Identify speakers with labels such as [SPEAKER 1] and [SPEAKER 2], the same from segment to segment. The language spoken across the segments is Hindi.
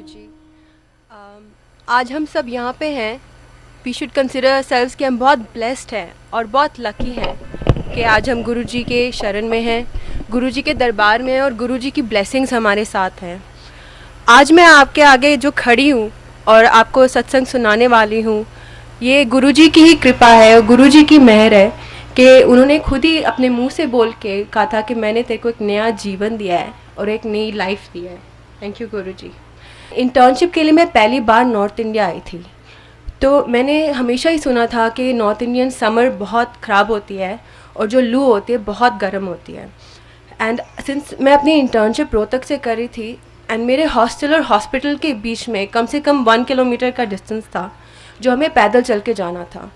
[SPEAKER 1] गुरुजी। आज हम सब यहाँ पे हैं। वी शुड कंसिडर सेल्व्स कि हम बहुत ब्लेस्ड हैं और बहुत लकी हैं कि आज हम गुरुजी के शरण में हैं, गुरुजी के दरबार में हैं और गुरुजी की ब्लेसिंग्स हमारे साथ हैं। आज मैं आपके आगे जो खड़ी हूँ और आपको सत्संग सुनाने वाली हूँ, ये गुरुजी की ही कृपा है और गुरुजी की मेहर है कि उन्होंने खुद ही अपने मुंह से बोल के कहा था कि मैंने तेरे को एक नया जीवन दिया है और एक नई लाइफ दी है। Thank you Guruji. इंटर्नशिप के लिए मैं पहली बार नॉर्थ इंडिया आई थी, तो मैंने हमेशा ही सुना था कि नॉर्थ इंडियन समर बहुत ख़राब होती है और जो लू होती है बहुत गर्म होती है। एंड सिंस मैं अपनी इंटर्नशिप रोहतक से कर रही थी एंड मेरे हॉस्टल और हॉस्पिटल के बीच में कम से कम 1 किलोमीटर का डिस्टेंस था जो हमें पैदल चल के जाना था।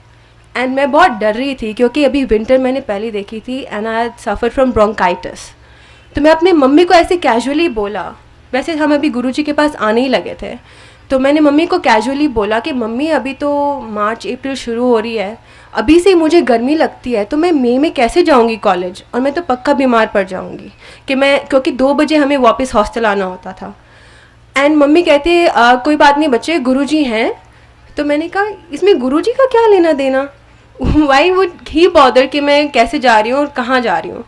[SPEAKER 1] एंड मैं बहुत डर रही थी क्योंकि अभी विंटर मैंने पहले देखी थी and I suffer from bronchitis. तो मैं अपनी मम्मी को ऐसे कैजुअली बोला, वैसे हम अभी गुरुजी के पास आने ही लगे थे, तो मैंने मम्मी को कैजुअली बोला कि मम्मी अभी तो मार्च अप्रैल शुरू हो रही है, अभी से मुझे गर्मी लगती है तो मैं मई में कैसे जाऊंगी कॉलेज और मैं तो पक्का बीमार पड़ जाऊंगी कि मैं, क्योंकि 2 बजे हमें वापस हॉस्टल आना होता था। एंड मम्मी कहते कोई बात नहीं बच्चे, गुरुजी हैं। तो मैंने कहा इसमें गुरुजी का क्या लेना देना, वाई वुड ही बॉदर कि मैं कैसे जा रही हूँ और कहाँ जा रही हूँ।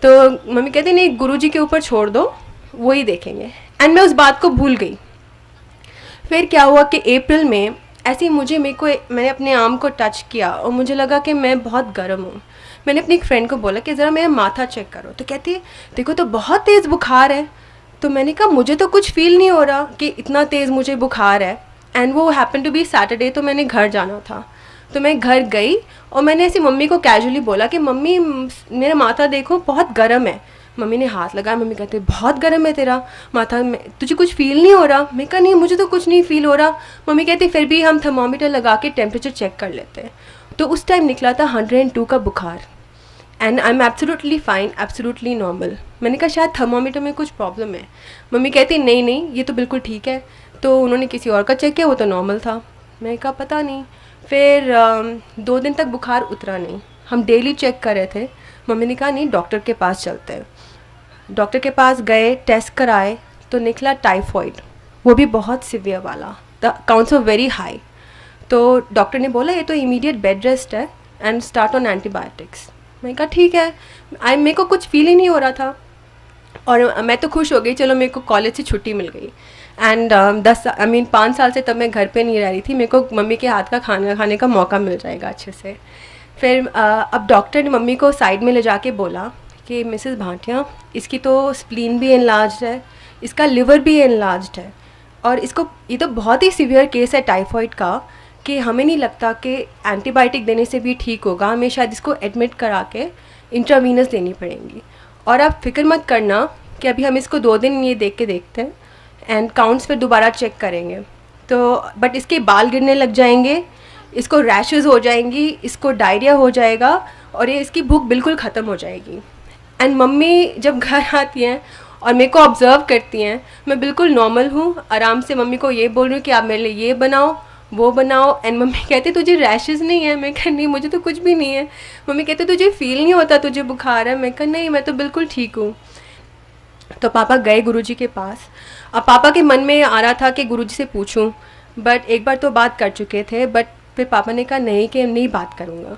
[SPEAKER 1] तो मम्मी कहती नहीं, गुरुजी के ऊपर छोड़ दो, वो ही देखेंगे। एंड मैं उस बात को भूल गई। फिर क्या हुआ कि अप्रैल में ऐसे ही मैंने अपने आर्म को टच किया और मुझे लगा कि मैं बहुत गर्म हूँ। मैंने अपनी एक फ्रेंड को बोला कि ज़रा मेरा माथा चेक करो, तो कहती है देखो तो बहुत तेज़ बुखार है। तो मैंने कहा मुझे तो कुछ फील नहीं हो रहा कि इतना तेज़ मुझे बुखार है। एंड वो हैपन टू बी सैटरडे, तो मैंने घर जाना था। तो मैं घर गई और मैंने ऐसी मम्मी को कैजुअली बोला कि मम्मी मेरा माथा देखो बहुत गर्म है। मम्मी ने हाथ लगाया, मम्मी कहते बहुत गर्म है तेरा माथा, में तुझे कुछ फील नहीं हो रहा? मैं कहा नहीं मुझे तो कुछ नहीं फील हो रहा। मम्मी कहती फिर भी हम थर्मामीटर लगा के टेम्परेचर चेक कर लेते हैं। तो उस टाइम निकला था 102 का बुखार and I am absolutely fine, absolutely normal. मैंने कहा शायद थर्मामीटर में कुछ प्रॉब्लम है। मम्मी कहती नहीं नहीं ये तो बिल्कुल ठीक है। तो उन्होंने किसी और का चेक किया, वो तो नॉर्मल था। मैंने कहा पता नहीं। फिर 2 दिन तक बुखार उतरा नहीं। हम डेली चेक कर रहे थे। मम्मी ने कहा नहीं डॉक्टर के पास चलते हैं। डॉक्टर के पास गए, टेस्ट कराए तो निकला टाइफॉइड, वो भी बहुत सिवियर वाला, the counts were very high. तो डॉक्टर ने बोला ये तो इमीडिएट बेड रेस्ट है एंड स्टार्ट ऑन एंटीबायोटिक्स। मैंने कहा ठीक है। मेरे को कुछ फील ही नहीं हो रहा था और मैं तो खुश हो गई, चलो मेरे को कॉलेज से छुट्टी मिल गई। एंड 5 साल से तब मैं घर पे नहीं रह रही थी, मेरे को मम्मी के हाथ का खाना खाने का मौका मिल जाएगा अच्छे से। फिर अब डॉक्टर ने मम्मी को साइड में ले जाके बोला कि मिसेस भाटिया इसकी तो स्प्लीन भी एनलार्ज्ड है, इसका लिवर भी एनलार्ज्ड है और ये तो बहुत ही सीवियर केस है टाइफॉइड का कि हमें नहीं लगता कि एंटीबायोटिक देने से भी ठीक होगा, हमें शायद इसको एडमिट करा के इंट्रावीनस देनी पड़ेंगी। और आप फिक्र मत करना कि अभी हम इसको 2 दिन ये देखते हैं एंड काउंट्स पे दोबारा चेक करेंगे। तो बट इसके बाल गिरने लग जाएंगे, इसको रैशेस हो जाएंगी, इसको डायरिया हो जाएगा और ये इसकी भूख बिल्कुल ख़त्म हो जाएगी। एंड मम्मी जब घर आती हैं और मेरे को ऑब्ज़र्व करती हैं, मैं बिल्कुल नॉर्मल हूँ, आराम से मम्मी को ये बोल रही हूँ कि आप मेरे लिए ये बनाओ वो बनाओ। एंड मम्मी कहती तुझे रैशेस नहीं है? मैं कहा नहीं मुझे तो कुछ भी नहीं है। मम्मी कहते तुझे फील नहीं होता तुझे बुखार है? मैं कहा नहीं मैं तो बिल्कुल ठीक हूँ। तो पापा गए गुरुजी के पास। अब पापा के मन में आ रहा था कि गुरुजी से पूछूं, बट एक बार तो बात कर चुके थे। बट फिर पापा ने कहा नहीं कि नहीं बात करूँगा।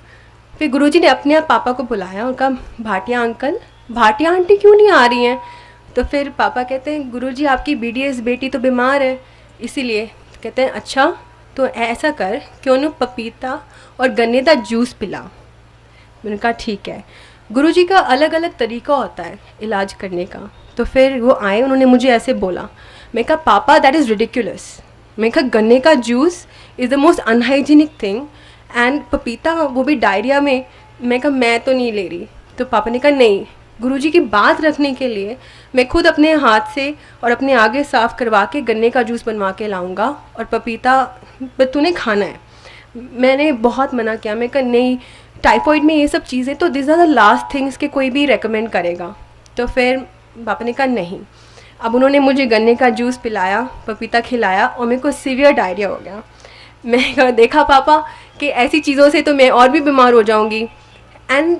[SPEAKER 1] फिर गुरुजी ने अपने आप पापा को बुलाया और कहा भाटिया अंकल, भाटिया आंटी क्यों नहीं आ रही हैं? तो फिर पापा कहते हैं गुरुजी आपकी BDS बेटी तो बीमार है इसीलिए। कहते हैं अच्छा तो ऐसा कर क्यों न पपीता और गन्ने का जूस पिला। मैंने कहा ठीक है। गुरुजी का अलग अलग तरीका होता है इलाज करने का। तो फिर वो आए, उन्होंने मुझे ऐसे बोला। मैं कहा पापा दैट इज़ रिडिकुलस। मैं कहा गन्ने का juice is the most unhygienic thing and पपीता वो भी डायरिया में। मैं कहा मैं तो नहीं ले रही। तो पापा ने कहा नहीं, गुरुजी की बात रखने के लिए मैं खुद अपने हाथ से और अपने आगे साफ़ करवा के गन्ने का जूस बनवा के लाऊंगा और पपीता तूने खाना है। मैंने बहुत मना किया। मैं कहा नहीं, टाइफॉइड में ये सब चीज़ें तो this are the last things के कोई भी रेकमेंड करेगा। तो फिर पापा ने कहा नहीं। अब उन्होंने मुझे गन्ने का जूस पिलाया, पपीता खिलाया और मेरे को सीवियर डायरिया हो गया। मैं कहा देखा पापा कि ऐसी चीज़ों से तो मैं और भी बीमार हो जाऊंगी। एंड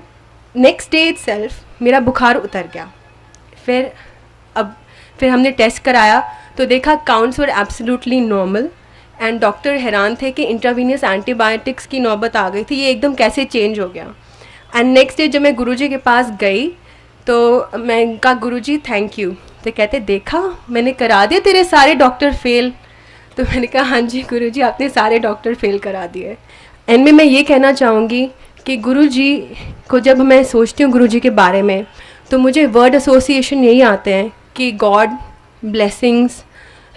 [SPEAKER 1] नेक्स्ट डे इटसेल्फ मेरा बुखार उतर गया। फिर अब फिर हमने टेस्ट कराया तो देखा counts were absolutely normal and doctor हैरान थे कि इंट्रावीनियस एंटीबायोटिक्स की नौबत आ गई थी, ये एकदम कैसे चेंज हो गया। एंड नेक्स्ट डे जब मैं गुरुजी के पास गई तो मैं कहा गुरुजी थैंक यू, तो कहते देखा मैंने करा दिया तेरे सारे डॉक्टर फेल। तो मैंने कहा हाँ जी गुरुजी आपने सारे डॉक्टर फेल करा दिए। एंड में मैं ये कहना चाहूँगी कि गुरुजी को जब मैं सोचती हूँ गुरुजी के बारे में तो मुझे वर्ड एसोसिएशन यही आते हैं कि God, blessings,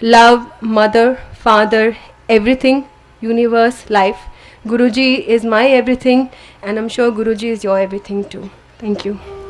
[SPEAKER 1] love, mother, father, everything, universe, life. Guruji is my everything and I'm sure Guruji is your everything too. Thank you.